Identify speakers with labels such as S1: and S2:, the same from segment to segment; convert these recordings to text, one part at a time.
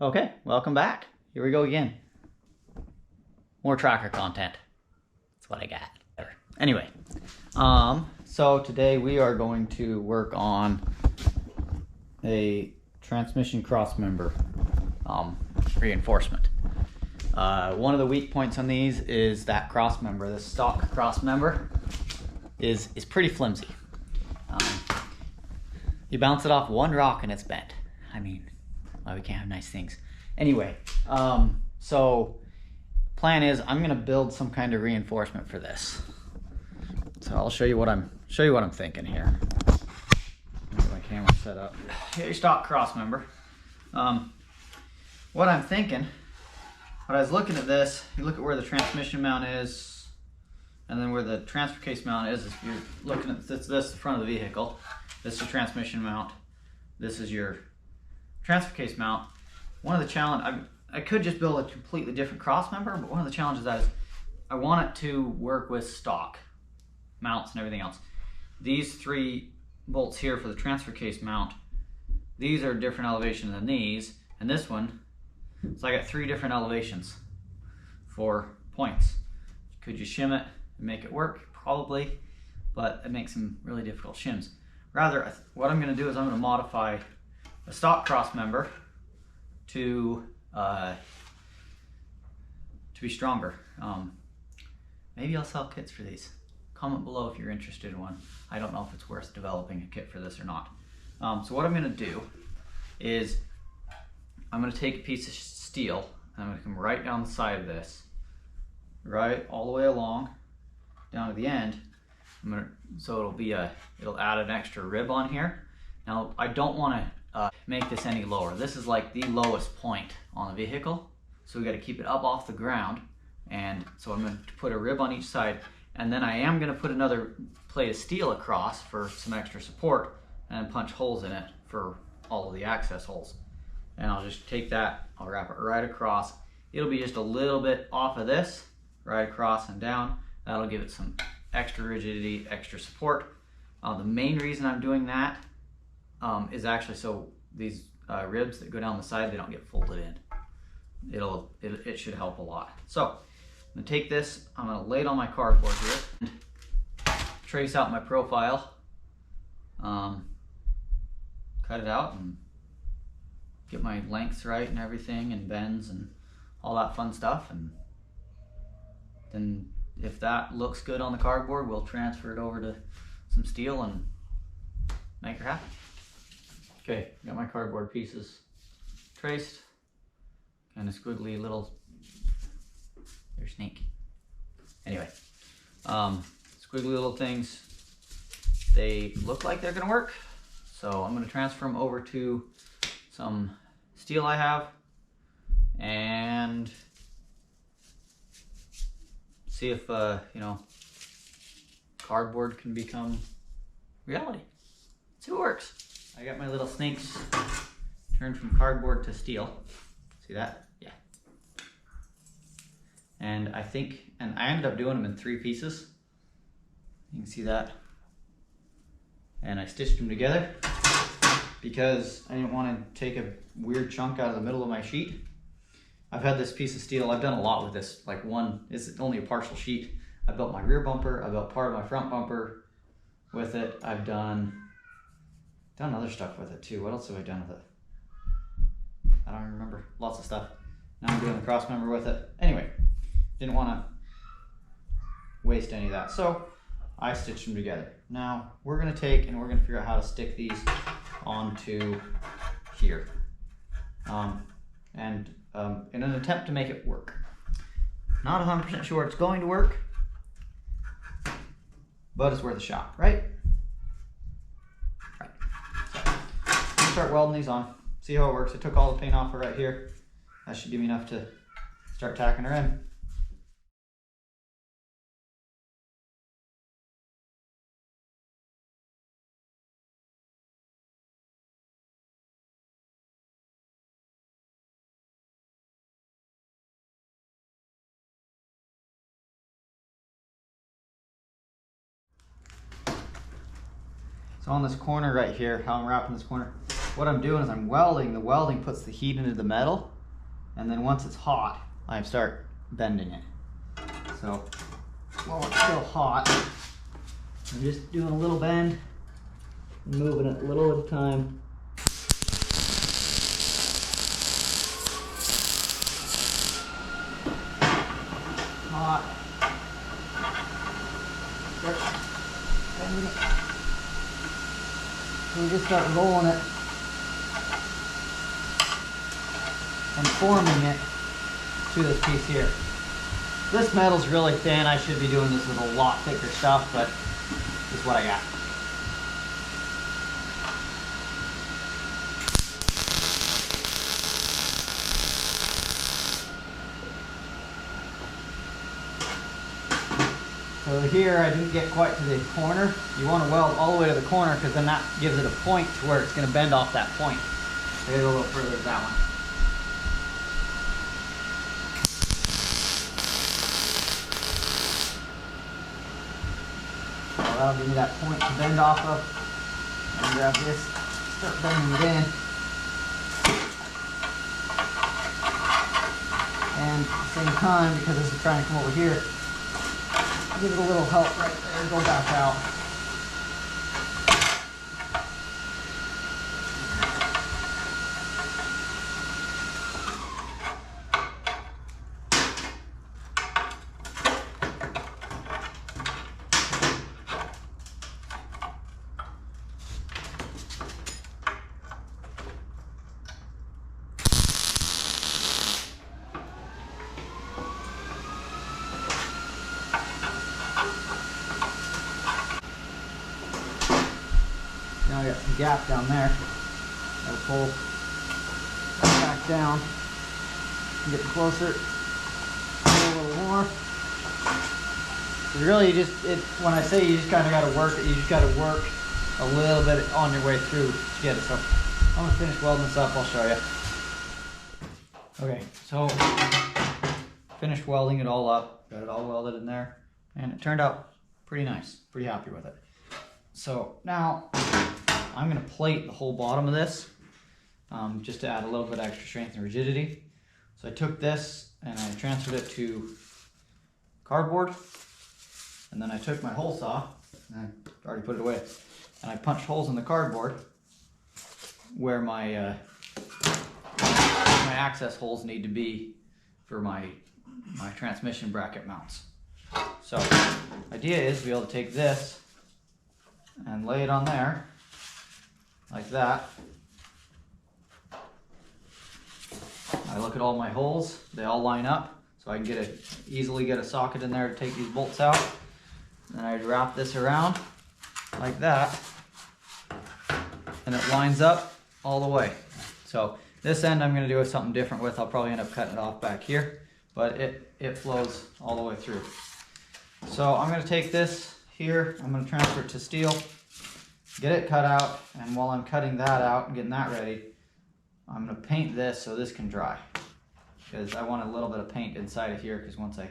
S1: Okay, welcome back. Here we go again. More tracker content. That's what I got. Anyway, so today we are going to work on a transmission crossmember reinforcement. One of the weak points on these is that crossmember. The stock crossmember is pretty flimsy. You bounce it off one rock and it's bent. I mean, why we can't have nice things. Anyway, so plan is I'm gonna build some kind of reinforcement for this. So I'll show you what I'm thinking here. Get my camera set up. Here's your stock crossmember. What I'm thinking, when I was looking at this, you look at where the transmission mount is, and then where the transfer case mount is. If you're looking at this, the front of the vehicle. This is your transmission mount. This is your transfer case mount. One of the challenge, I could just build a completely different crossmember, but one of the challenges that is I want it to work with stock mounts and everything else. These three bolts here for the transfer case mount, these are different elevation than these, and this one, so I got three different elevations for points. Could you shim it and make it work? Probably, but it makes some really difficult shims. Rather, what I'm going to do is I'm going to modify a stock crossmember to be stronger. Maybe I'll sell kits for these. Comment below if you're interested in one. I don't know if it's worth developing a kit for this or not. So what I'm going to do is I'm going to take a piece of steel and I'm going to come right down the side of this, right all the way along down to the end. So it'll add an extra rib on here. Now I don't want to make this any lower. This is like the lowest point on the vehicle, so we got to keep it up off the ground. And so I'm going to put a rib on each side, and then I am going to put another plate of steel across for some extra support, and punch holes in it for all of the access holes. And I'll just take that, I'll wrap it right across. It'll be just a little bit off of this, right across and down. That'll give it some extra rigidity, extra support. The main reason I'm doing that is actually so these ribs that go down the side, they don't get folded in. It should help a lot. So I'm gonna take this, I'm gonna lay it on my cardboard here, and trace out my profile, cut it out and get my lengths right and everything, and bends and all that fun stuff. And then if that looks good on the cardboard, we'll transfer it over to some steel and make her happy. Okay, got my cardboard pieces traced, kind of squiggly little, they're snake. Anyway, squiggly little things. They look like they're gonna work, so I'm gonna transfer them over to some steel I have and see if cardboard can become reality. See what works. I got my little snakes turned from cardboard to steel. See that? Yeah. And I ended up doing them in 3 pieces. You can see that. And I stitched them together because I didn't want to take a weird chunk out of the middle of my sheet. I've had this piece of steel, I've done a lot with this, it's only a partial sheet. I built my rear bumper, I built part of my front bumper with it. I've done other stuff with it too. What else have I done with it? I don't remember, lots of stuff. Now I'm doing the crossmember with it. Anyway, didn't want to waste any of that, so I stitched them together. Now we're gonna take and we're gonna figure out how to stick these onto here. In an attempt to make it work. Not 100% sure it's going to work, but it's worth a shot, right? Right. So, start welding these on, see how it works. I took all the paint off right here. That should give me enough to start tacking her in. So on this corner right here, how I'm wrapping this corner, what I'm doing is I'm welding. The welding puts the heat into the metal, and then once it's hot, I start bending it. So while it's still hot, I'm just doing a little bend, moving it a little at a time. Hot. Start bending it. So we just start rolling it and forming it to this piece here. This metal's really thin. I should be doing this with a lot thicker stuff, but this is what I got. So here I didn't get quite to the corner. You want to weld all the way to the corner because then that gives it a point to where it's going to bend off that point. I gotta go a little further with that one. So that'll give me that point to bend off of. And grab this, start bending it in. And at the same time, because this is trying to come over here, give it a little help right there, go back out. Now I got some gap down there. Gotta pull that back down. Get closer. Pull a little more. Really, when I say you just kind of got to work it, you just got to work a little bit on your way through to get it. So I'm gonna finish welding this up. I'll show you. Okay, so finished welding it all up. Got it all welded in there, and it turned out pretty nice. Pretty happy with it. So now I'm going to plate the whole bottom of this just to add a little bit of extra strength and rigidity. So I took this and I transferred it to cardboard, and then I took my hole saw, and I already put it away, and I punched holes in the cardboard where my access holes need to be for my transmission bracket mounts. So the idea is to be able to take this and lay it on there like that. I look at all my holes, they all line up, so I can easily get a socket in there to take these bolts out. Then I'd wrap this around like that, and it lines up all the way. So this end I'm going to do something different with. I'll probably end up cutting it off back here, but it flows all the way through. So I'm going to take this here, I'm going to transfer it to steel, get it cut out, and while I'm cutting that out and getting that ready, I'm going to paint this so this can dry, because I want a little bit of paint inside of here, because once I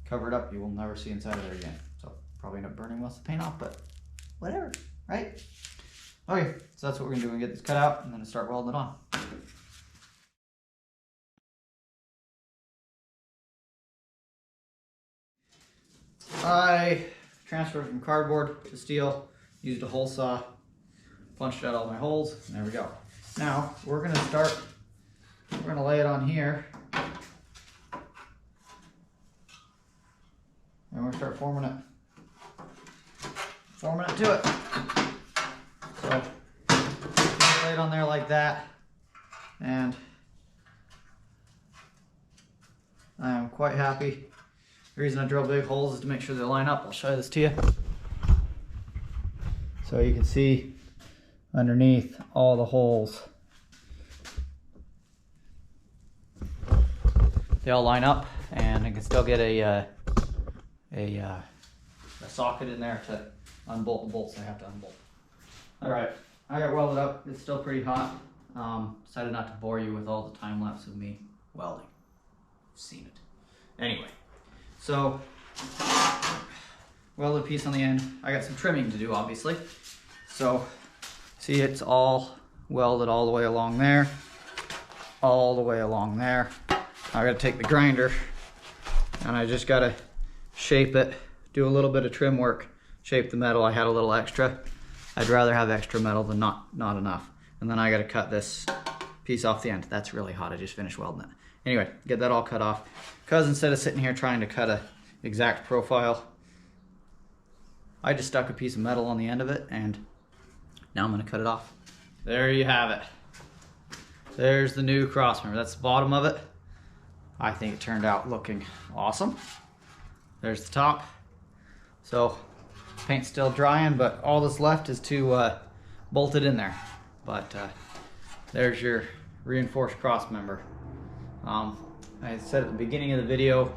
S1: cover it up you will never see inside of there again. So probably end up burning most of the paint off, but whatever, right? Okay, so that's what we're going to do. We're going to get this cut out and then start welding it on. I transferred from cardboard to steel, used a hole saw, punched out all my holes, and there we go. Now we're going to lay it on here, and we're going to start forming it to it. So lay it on there like that, and I am quite happy. The reason I drill big holes is to make sure they line up. I'll show this to you. So you can see underneath all the holes, they all line up, and I can still get a socket in there to unbolt the bolts I have to unbolt. All right, I got welded up. It's still pretty hot. Decided not to bore you with all the time lapse of me welding. You've seen it. Anyway, so welded piece on the end. I got some trimming to do, obviously. So see, it's all weld it all the way along there, all the way along there. I gotta take the grinder and I just gotta shape it, do a little bit of trim work, shape the metal. I had a little extra. I'd rather have extra metal than not enough. And then I gotta cut this piece off the end. That's really hot, I just finished welding it. Anyway, get that all cut off. Because instead of sitting here trying to cut a exact profile, I just stuck a piece of metal on the end of it and now I'm gonna cut it off. There you have it. There's the new Crossmember. That's the bottom of it. I think it turned out looking awesome. There's the top. So paint's still drying, but all that's left is to bolt it in there. But there's your reinforced Crossmember. I said at the beginning of the video,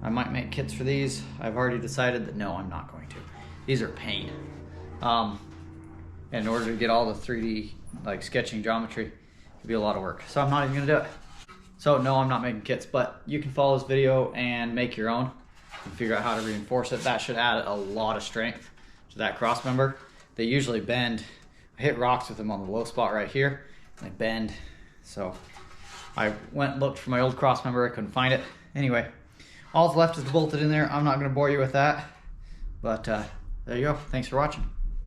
S1: I might make kits for these. I've already decided that no, I'm not going to. These are pain. In order to get all the 3D like sketching geometry, it'd be a lot of work. So I'm not even gonna do it. So no, I'm not making kits, but you can follow this video and make your own and figure out how to reinforce it. That should add a lot of strength to that Crossmember. They usually bend. I hit rocks with them on the low spot right here, and they bend. So I went and looked for my old Crossmember, I couldn't find it. Anyway, all that's left is to bolt it in there. I'm not gonna bore you with that, but there you go. Thanks for watching.